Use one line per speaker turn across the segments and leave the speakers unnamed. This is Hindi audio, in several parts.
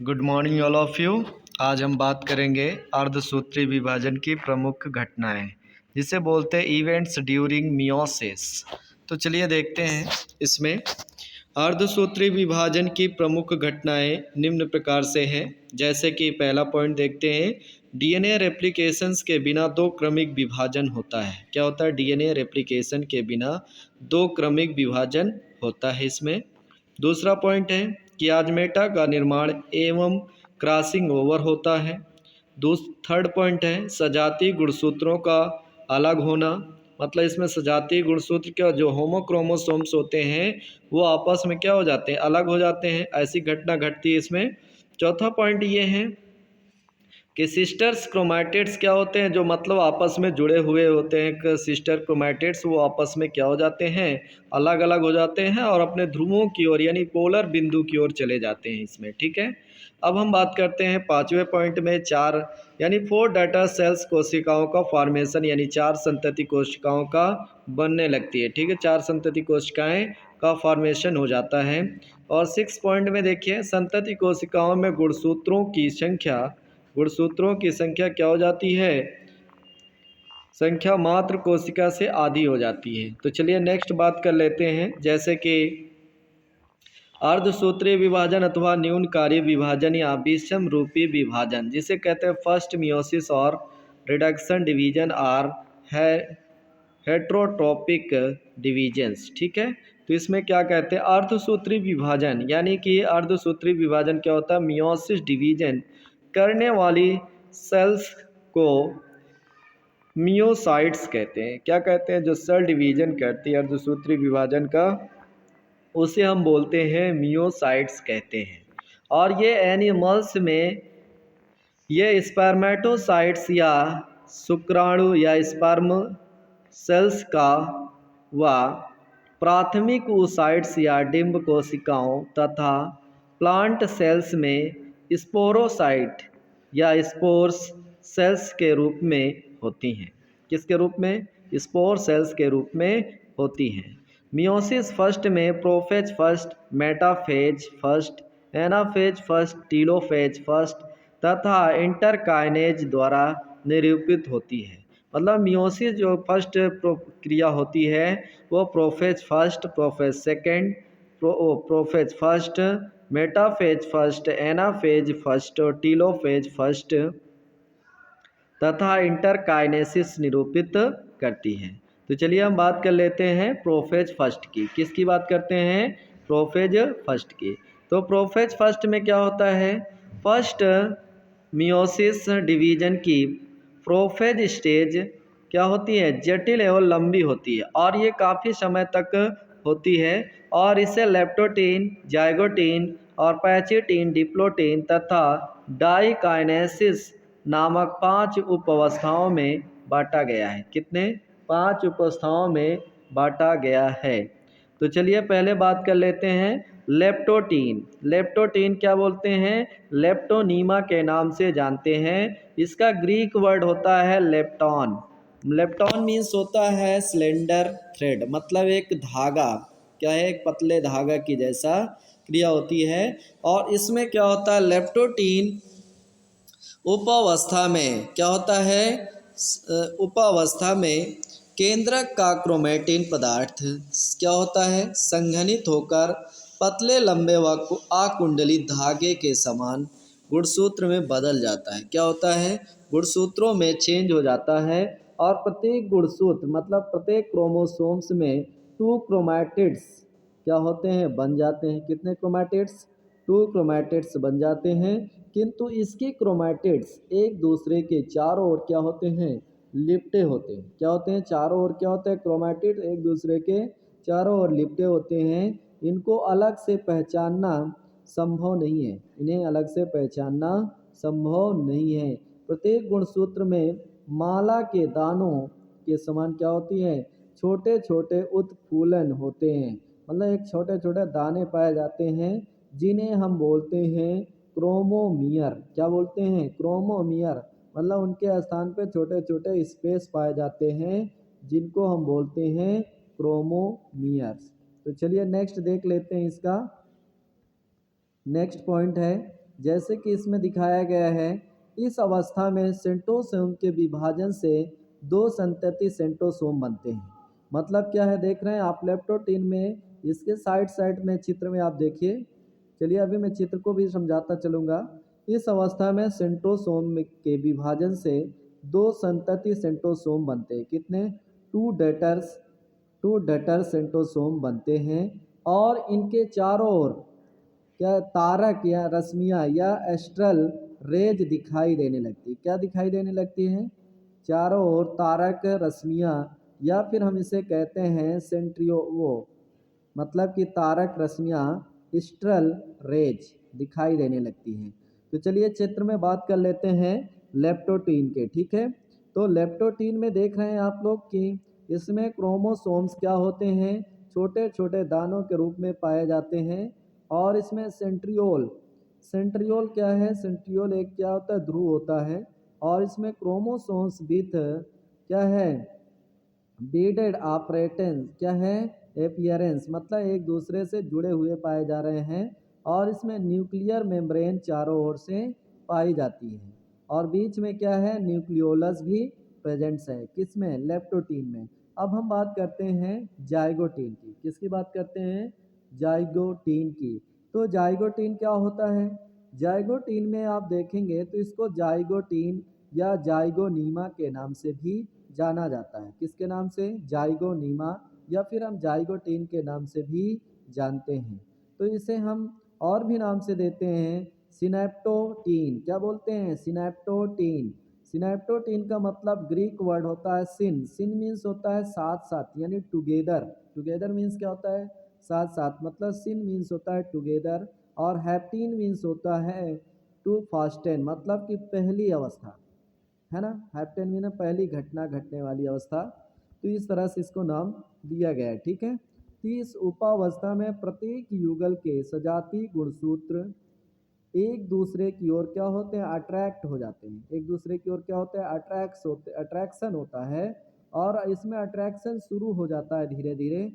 Good morning all of you. आज हम बात करेंगे अर्धसूत्री विभाजन की प्रमुख घटनाएं, जिसे बोलते हैं इवेंट्स ड्यूरिंग मियोसिस। तो चलिए देखते हैं इसमें अर्धसूत्री विभाजन की प्रमुख घटनाएं निम्न प्रकार से हैं। जैसे कि पहला पॉइंट देखते हैं, डीएनए रेप्लिकेशंस के बिना दो क्रमिक विभाजन होता है। क्या होता है? डीएनए रेप्लिकेशन के बिना दो क्रमिक विभाजन होता है इसमें। दूसरा पॉइंट है कि आजमेटा का निर्माण एवं क्रॉसिंग ओवर होता है। थर्ड पॉइंट है सजातीय गुणसूत्रों का अलग होना, मतलब इसमें सजातीय गुणसूत्र का जो होमोक्रोमोसोम्स होते हैं वो आपस में क्या हो जाते हैं, अलग हो जाते हैं। ऐसी घटना घटती है इसमें। चौथा पॉइंट ये है कि सिस्टर्स क्रोमैटिड्स क्या होते हैं, जो मतलब आपस में जुड़े हुए होते हैं। सिस्टर क्रोमैटिड्स वो आपस में क्या हो जाते हैं, अलग अलग हो जाते हैं और अपने ध्रुवों की ओर यानी पोलर बिंदु की ओर चले जाते हैं इसमें। ठीक है। अब हम बात करते हैं पांचवें पॉइंट में, चार यानी 4 डाटा सेल्स कोशिकाओं का फॉर्मेशन यानी 4 संतति कोशिकाओं का बनने लगती है। ठीक है, 4 संतति कोशिकाएं का फॉर्मेशन हो जाता है। और 6 पॉइंट में देखिए, संतति कोशिकाओं में गुणसूत्रों की संख्या क्या हो जाती है, संख्या मात्र कोशिका से आधी हो जाती है। तो चलिए नेक्स्ट बात कर लेते हैं, जैसे कि अर्धसूत्रीय विभाजन अथवा न्यूनकारी विभाजन या विषम रूपी विभाजन, जिसे कहते हैं फर्स्ट मियोसिस और रिडक्शन डिवीजन आर है हेट्रोट्रोपिक डिवीजन्स। ठीक है। तो इसमें क्या कहते हैं, अर्धसूत्री विभाजन, यानी कि अर्धसूत्री विभाजन क्या होता है, मियोसिस डिवीजन करने वाली सेल्स को मियोसाइट्स कहते हैं। क्या कहते हैं? जो सेल डिवीजन करती है अर्धसूत्री विभाजन का, उसे हम बोलते हैं मियोसाइट्स कहते हैं। और ये एनिमल्स में ये स्पर्मेटोसाइट्स या शुक्राणु या स्पर्म सेल्स का व प्राथमिक oocytes या डिंब कोशिकाओं तथा प्लांट सेल्स में स्पोरोसाइट या स्पोर्स सेल्स के रूप में होती हैं। किसके रूप में? स्पोर सेल्स के रूप में होती हैं। मियोसिस फर्स्ट में prophase first, metaphase first, anaphase first, telophase first तथा इंटरकाइनेज द्वारा निरूपित होती है। मतलब मियोसिस जो फर्स्ट प्रक्रिया होती है वो prophase first, prophase second, prophase first, metaphase first, anaphase first, telophase first तथा इंटरकाइनेसिस निरूपित करती है। तो चलिए हम बात कर लेते हैं प्रोफेज फर्स्ट की। किसकी बात करते हैं? प्रोफेज फर्स्ट की। तो प्रोफेज फर्स्ट में क्या होता है, फर्स्ट मियोसिस डिवीजन की प्रोफेज स्टेज क्या होती है, जटिल एवं लंबी होती है और ये काफ़ी समय तक होती है। और इसे लेप्टोटीन, जाइगोटीन और पैचिटीन, डिप्लोटीन तथा डाइकाइनेसिस नामक 5 उपावस्थाओं में बांटा गया है। कितने? 5 उपावस्थाओं में बांटा गया है। तो चलिए पहले बात कर लेते हैं लेप्टोटीन। लेप्टोटीन क्या बोलते हैं? लेप्टोनीमा के नाम से जानते हैं। इसका ग्रीक वर्ड होता है लेप्टॉन। लेप्टॉन मीन्स होता है स्लेंडर थ्रेड, मतलब एक धागा। क्या है? एक पतले धागा की जैसा क्रिया होती है। और इसमें क्या होता है, लेप्टोटीन उपावस्था में क्या होता है, उपावस्था में केंद्रक का क्रोमेटिन पदार्थ क्या होता है, संघनित होकर पतले लंबे व आकुंडली धागे के समान गुणसूत्र में बदल जाता है। क्या होता है? गुणसूत्रों में चेंज हो जाता है। और प्रत्येक गुणसूत्र मतलब प्रत्येक क्रोमोसोम्स में 2 क्रोमैटिड्स क्या होते हैं, बन जाते हैं। कितने क्रोमैटिड्स? 2 क्रोमैटिड्स बन जाते हैं। किंतु इसके क्रोमैटिड्स एक दूसरे के चारों ओर क्या होते हैं, लिपटे होते हैं। क्या होते हैं? चारों ओर क्या होते हैं, क्रोमैटिड एक दूसरे के चारों ओर लिपटे होते हैं। इनको अलग से पहचानना संभव नहीं है। इन्हें अलग से पहचानना संभव नहीं है। प्रत्येक गुणसूत्र में माला के दानों के समान क्या होती है, छोटे छोटे उत्फुलन होते हैं। मतलब एक छोटे छोटे दाने पाए जाते हैं, जिन्हें हम बोलते हैं क्रोमोमियर। क्या बोलते हैं? क्रोमोमियर। मतलब उनके स्थान पे छोटे छोटे स्पेस पाए जाते हैं, जिनको हम बोलते हैं क्रोमोमियर्स। तो चलिए नेक्स्ट देख लेते हैं इसका। नेक्स्ट पॉइंट है जैसे कि इसमें दिखाया गया है, इस अवस्था में सेंट्रोसोम के विभाजन से दो संतति सेंट्रोसोम बनते हैं। मतलब क्या है, देख रहे हैं आप लेप्टोटीन में, इसके साइड साइड में चित्र में आप देखिए। चलिए अभी मैं चित्र को भी समझाता चलूँगा। इस अवस्था में सेंट्रोसोम के विभाजन से दो संतति सेंट्रोसोम बनते हैं। कितने? टू डटर सेंट्रोसोम बनते हैं और इनके चारों ओर क्या तारक या रश्मियाँ या एस्ट्रल रेज दिखाई देने लगती है। क्या दिखाई देने लगती हैं? चारों ओर तारक रश्मियाँ, या फिर हम इसे कहते हैं सेंट्रियो, मतलब कि तारक रश्मियाँ, एस्ट्रल रेज दिखाई देने लगती हैं। तो चलिए चित्र में बात कर लेते हैं लेप्टोटीन के, ठीक है। तो लेप्टोटीन में देख रहे हैं आप लोग कि इसमें क्रोमोसोम्स क्या होते हैं, छोटे छोटे दानों के रूप में पाए जाते हैं। और इसमें सेंट्रियोल, सेंट्रियोल क्या है? सेंट्रियोल एक क्या होता है? ध्रुव होता है। और इसमें क्रोमोसोम्स विथ क्या है? बीडेड ऑपरेटेंस क्या है? एपियरेंस, मतलब एक दूसरे से जुड़े हुए पाए जा रहे हैं। और इसमें न्यूक्लियर मेम्ब्रेन चारों ओर से पाई जाती है। और बीच में क्या है? न्यूक्लियोलस भी प्रेजेंट्स है। किसमें? लेप्टोटीन में। अब हम बात करते हैं जाइगोटीन की। किसकी बात करते हैं? जाइगोटीन की। तो जाइगोटीन क्या होता है? जाइगोटीन में आप देखेंगे तो इसको जाइगोटीन या जाइगोनीमा के नाम से भी जाना जाता है। किसके नाम से? जाइगोनीमा, या फिर हम जाइगोटीन के नाम से भी जानते हैं। तो इसे हम और भी नाम से देते हैं, सिनेप्टोटीन। क्या बोलते हैं? सिनेप्टोटीन। सिनेप्टोटीन का मतलब ग्रीक वर्ड होता है सिन। सिन मीन्स होता है साथ साथ, यानी टुगेदर। टुगेदर मीन्स क्या होता है? साथ साथ, मतलब सिन मीन्स होता है टुगेदर। और हैप्टीन मीन्स होता है टू फास्टेन, मतलब कि पहली अवस्था, है ना। हैप्टेन मीन पहली घटना, घटने वाली अवस्था। तो इस तरह से इसको नाम दिया गया है, ठीक है। तो इस उपावस्था में प्रत्येक युगल के सजातीय गुणसूत्र एक दूसरे की ओर क्या होते हैं? अट्रैक्ट हो जाते हैं। एक दूसरे की ओर क्या होते हैं? अट्रैक्शन होता है। और इसमें अट्रैक्शन शुरू हो जाता है धीरे धीरे,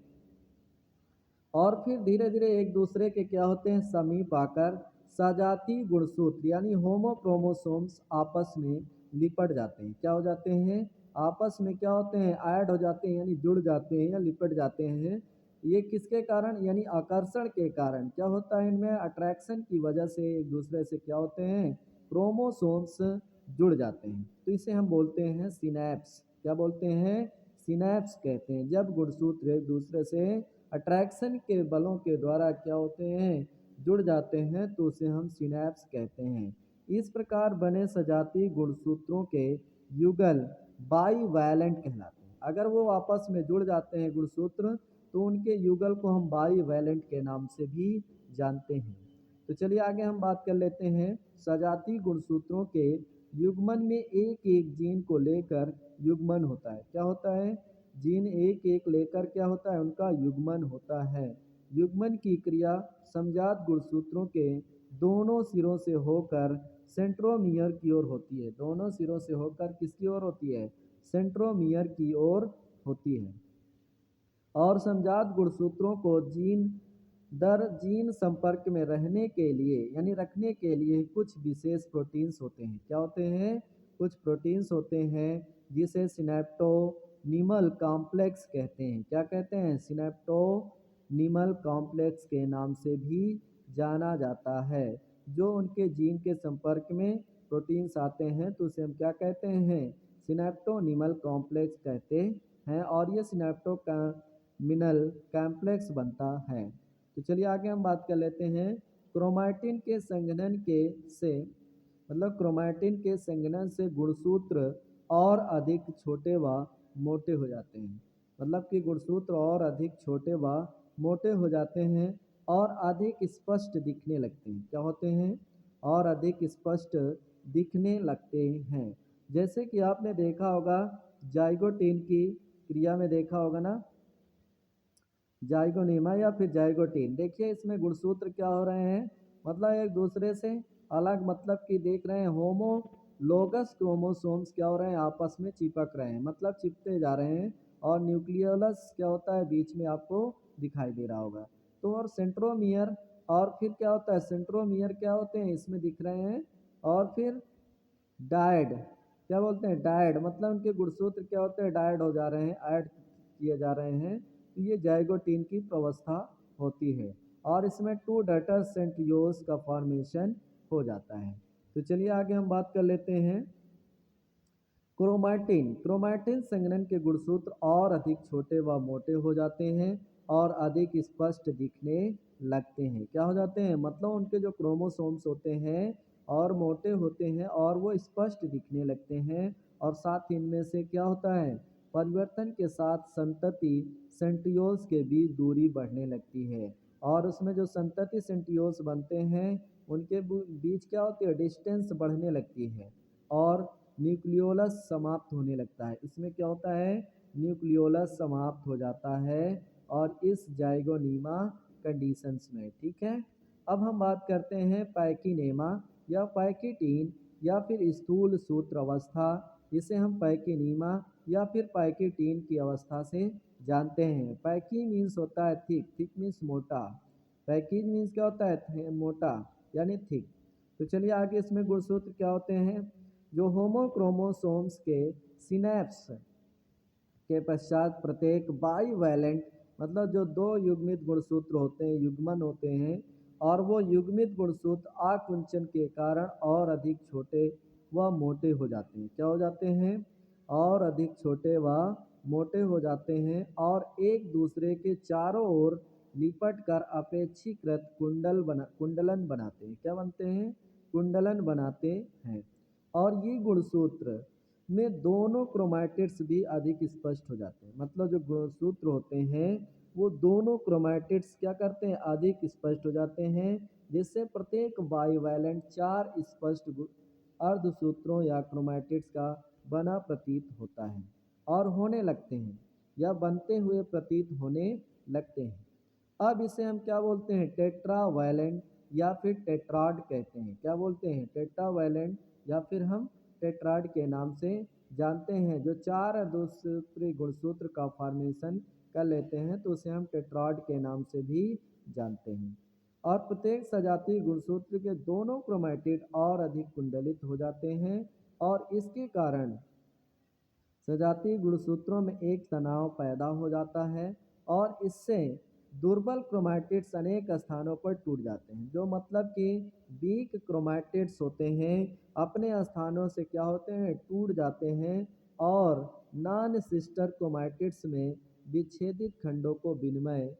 और फिर धीरे धीरे एक दूसरे के क्या होते हैं? समीप आकर सजातीय गुणसूत्र यानी होमोक्रोमोसोम्स आपस में लिपट जाते हैं। क्या हो जाते हैं? आपस में क्या होते हैं? ऐड हो जाते हैं, यानी जुड़ जाते हैं या लिपट जाते हैं। ये किसके कारण? यानी आकर्षण के कारण। क्या होता है इनमें? अट्रैक्शन की वजह से एक दूसरे से क्या होते हैं? क्रोमोसोम्स जुड़ जाते हैं। तो इसे हम बोलते हैं सिनैप्स। क्या बोलते हैं? सिनैप्स कहते हैं। जब गुणसूत्र एक दूसरे से अट्रैक्शन के बलों के द्वारा क्या होते हैं? जुड़ जाते हैं, तो उसे हम सिनैप्स कहते हैं। इस प्रकार बने सजातीय गुणसूत्रों के युगल बाईवैलेंट कहलाते हैं। अगर वो आपस में जुड़ जाते हैं गुणसूत्र, तो उनके युगल को हम बाईवैलेंट के नाम से भी जानते हैं। तो चलिए आगे हम बात कर लेते हैं। सजातीय गुणसूत्रों के युग्मन में एक एक जीन को लेकर युग्मन होता है। क्या होता है? जीन एक एक लेकर क्या होता है? उनका युग्मन होता है। युग्मन की क्रिया समजात गुणसूत्रों के दोनों सिरों से होकर सेंट्रोमियर की ओर होती है। दोनों सिरों से होकर किसकी ओर होती है? सेंट्रोमियर की ओर होती है। और समजात गुणसूत्रों को जीन दर जीन संपर्क में रहने के लिए, यानी रखने के लिए कुछ विशेष प्रोटीन्स होते हैं। क्या होते हैं? कुछ प्रोटीन्स होते हैं जिसे सिनेप्टोनिमल कॉम्प्लेक्स कहते हैं। क्या कहते हैं? सिनेप्टोनिमल कॉम्प्लेक्स के नाम से भी जाना जाता है। जो उनके जीन के संपर्क में प्रोटीन्स आते हैं, तो उसे हम क्या कहते हैं? सिनेप्टोनिमल कॉम्प्लेक्स कहते हैं। और ये सिनेप्टोनिमल कॉम्प्लेक्स बनता है। तो चलिए आगे हम बात कर लेते हैं। क्रोमैटिन के संघनन के से, मतलब क्रोमैटिन के संघनन से गुणसूत्र और अधिक छोटे व मोटे हो जाते हैं। मतलब कि गुणसूत्र और अधिक छोटे व मोटे हो जाते हैं और अधिक स्पष्ट दिखने लगते हैं। क्या होते हैं? और अधिक स्पष्ट दिखने लगते हैं। जैसे कि आपने देखा होगा जाइगोटीन की क्रिया में देखा होगा ना, जाइगोनीमा या फिर जाइगोटीन। देखिए इसमें गुणसूत्र क्या हो रहे हैं? मतलब एक दूसरे से अलग, मतलब कि देख रहे हैं होमोलोगस क्रोमोसोम्स क्या हो रहे हैं? आपस में चिपक रहे हैं, मतलब चिपते जा रहे हैं। और न्यूक्लियोलस क्या होता है? बीच में आपको दिखाई दे रहा होगा। तो और सेंट्रोमियर और फिर क्या होता है सेंट्रोमियर क्या होते हैं इसमें दिख रहे हैं, और फिर डायड क्या बोलते हैं डायड, मतलब उनके गुणसूत्र क्या होते हैं डायड हो जा रहे हैं, ऐड किए जा रहे हैं, तो ये जाइगोटीन की प्रावस्था होती है और इसमें टू डटर सेंट्रियोल्स का फॉर्मेशन हो जाता है। तो चलिए आगे हम बात कर लेते हैं क्रोमैटिन। क्रोमैटिन संघनन के गुणसूत्र और अधिक छोटे व मोटे हो जाते हैं और अधिक स्पष्ट दिखने लगते हैं। क्या हो जाते हैं, मतलब उनके जो क्रोमोसोम्स होते हैं और मोटे होते हैं और वो स्पष्ट दिखने लगते हैं, और साथ ही इनमें से क्या होता है परिवर्तन के साथ संतति सेंट्रियोल्स के बीच दूरी बढ़ने लगती है, और उसमें जो संतति सेंट्रियोल्स बनते हैं उनके बीच क्या होती है डिस्टेंस बढ़ने लगती है, और न्यूक्लियोलस समाप्त होने लगता है। इसमें क्या होता है न्यूक्लियोलस समाप्त हो जाता है और इस जाइगोनीमा कंडीशंस में, ठीक है। अब हम बात करते हैं पैकिनेमा या पैकिटीन या फिर स्थूल सूत्र अवस्था। इसे हम पैकिनीमा या फिर पैकिटीन की अवस्था से जानते हैं। पैकी मीन्स होता है थिक, थिक मीन्स मोटा, पैकीज मीन्स क्या होता है मोटा यानी थिक। तो चलिए आगे इसमें गुणसूत्र क्या होते हैं, जो होमोक्रोमोसोम्स के सिनेप्स के पश्चात प्रत्येक बाईवैलेंट मतलब जो दो युग्मित गुणसूत्र होते हैं युग्मन होते हैं, और वो युग्मित गुणसूत्र आकुंचन के कारण और अधिक छोटे व मोटे हो जाते हैं। क्या हो जाते हैं और अधिक छोटे व मोटे हो जाते हैं और एक दूसरे के चारों ओर लिपट कर अपेक्षीकृत कुंडलन बनाते हैं। क्या बनते हैं कुंडलन बनाते हैं, और ये गुणसूत्र में दोनों क्रोमैटिड्स भी अधिक स्पष्ट हो जाते हैं। मतलब जो गुणसूत्र होते हैं वो दोनों क्रोमैटिड्स क्या करते हैं अधिक स्पष्ट हो जाते हैं, जिससे प्रत्येक बाईवैलेंट चार स्पष्ट अर्धसूत्रों या क्रोमैटिड्स का बना प्रतीत होता है और होने लगते हैं या बनते हुए प्रतीत होने लगते हैं। अब इसे हम क्या बोलते हैं टेट्रावैलेंट या फिर टेट्राड कहते हैं। क्या बोलते हैं टेट्रावैलेंट या फिर हम टेट्राड के नाम से जानते हैं। जो चार दूसरे गुणसूत्र का फॉर्मेशन कर लेते हैं तो उसे हम टेट्राड के नाम से भी जानते हैं। और प्रत्येक सजातीय गुणसूत्र के दोनों क्रोमैटिड और अधिक कुंडलित हो जाते हैं, और इसके कारण सजातीय गुणसूत्रों में एक तनाव पैदा हो जाता है और इससे दुर्बल क्रोमैटिड्स अनेक स्थानों पर टूट जाते हैं। जो मतलब कि वीक क्रोमैटिड्स होते हैं अपने स्थानों से क्या होते हैं टूट जाते हैं, और नॉन सिस्टर क्रोमैटिड्स में विच्छेदित खंडों को विनिमय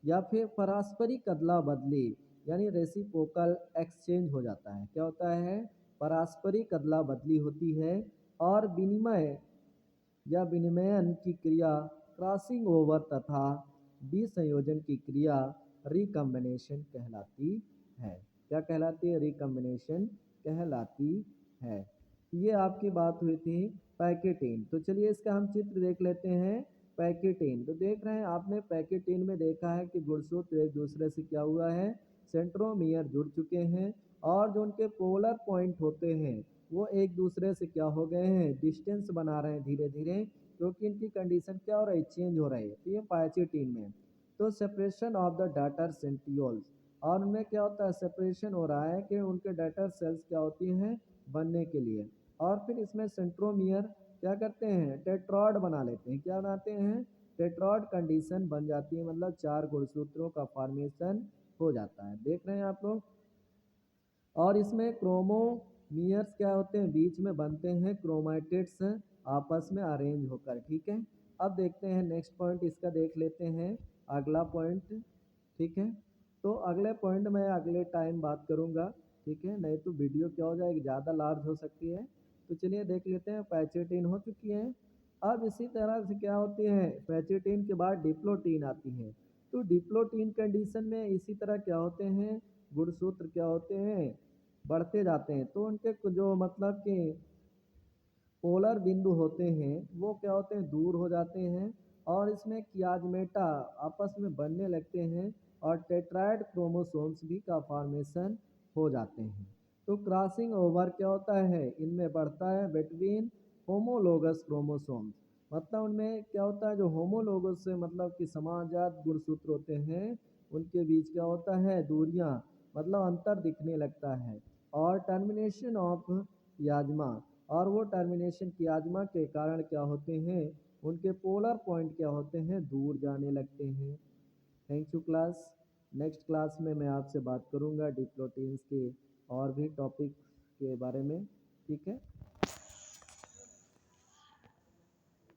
या फिर पारस्परिक अदला बदली यानी रेसिप्रोकल एक्सचेंज हो जाता है। क्या होता है पारस्परिक अदला बदली होती है और विनिमय या विनिमयन की क्रिया क्रॉसिंग ओवर तथा विसंयोजन की क्रिया रिकम्बिनेशन कहलाती है। क्या कहलाती है रिकम्बिनेशन कहलाती है। ये आपकी बात हुई थी पैकेटीन। तो चलिए इसका हम चित्र देख लेते हैं। पैकेटीन तो देख रहे हैं आपने पैकेटीन में देखा है कि गुणसूत्र एक दूसरे से क्या हुआ है सेंट्रोमियर जुड़ चुके हैं, और जो उनके पोलर पॉइंट होते हैं वो एक दूसरे से क्या हो गए हैं डिस्टेंस बना रहे हैं धीरे धीरे, क्योंकि इनकी कंडीशन क्या हो रही है चेंज हो रही है। तो ये पैकेटीन में तो separation of the daughter centrioles, और उनमें क्या होता है सेपरेशन हो रहा है कि उनके डाटर सेल्स क्या होती हैं बनने के लिए, और फिर इसमें सेंट्रोमियर क्या करते हैं टेट्रॉड बना लेते हैं। क्या बनाते हैं टेट्रॉड कंडीशन बन जाती है, मतलब चार गुणसूत्रों का फॉर्मेशन हो जाता है। देख रहे हैं आप लोग, और इसमें क्रोमोमियर्स क्या होते हैं बीच में बनते हैं क्रोमैटिड्स आपस में अरेंज होकर, ठीक है। अब देखते हैं नेक्स्ट पॉइंट इसका देख लेते हैं अगला पॉइंट, ठीक है। तो अगले पॉइंट में अगले टाइम बात करूंगा, ठीक है, नहीं तो वीडियो क्या हो जाएगी ज़्यादा लार्ज हो सकती है। तो चलिए देख लेते हैं पैचेटीन हो चुकी है। अब इसी तरह से क्या होती है पैचेटीन के बाद डिप्लोटीन आती है। तो डिप्लोटीन कंडीशन में इसी तरह क्या होते हैं गुणसूत्र क्या होते हैं बढ़ते जाते हैं, तो उनके जो मतलब कि पोलर बिंदु होते हैं वो क्या होते हैं दूर हो जाते हैं, और इसमें कियाजमेटा आपस में बनने लगते हैं और टेट्राइड क्रोमोसोम्स भी का फॉर्मेशन हो जाते हैं। तो क्रॉसिंग ओवर क्या होता है इनमें बढ़ता है बिटवीन होमोलोगस क्रोमोसोम्स, मतलब उनमें क्या होता है जो होमोलोगस से मतलब कि समानजात गुणसूत्र होते हैं उनके बीच क्या होता है, दूरियां मतलब अंतर दिखने लगता है। और टर्मिनेशन ऑफ याजमा, और वो टर्मिनेशन की याजमा के कारण क्या होते हैं, उनके पोलर पॉइंट क्या होते हैं, दूर जाने लगते हैं। Thank you class. Next class में मैं आपसे बात करूंगा डिप्लोटेंस के और भी टॉपिक के बारे में। ठीक है।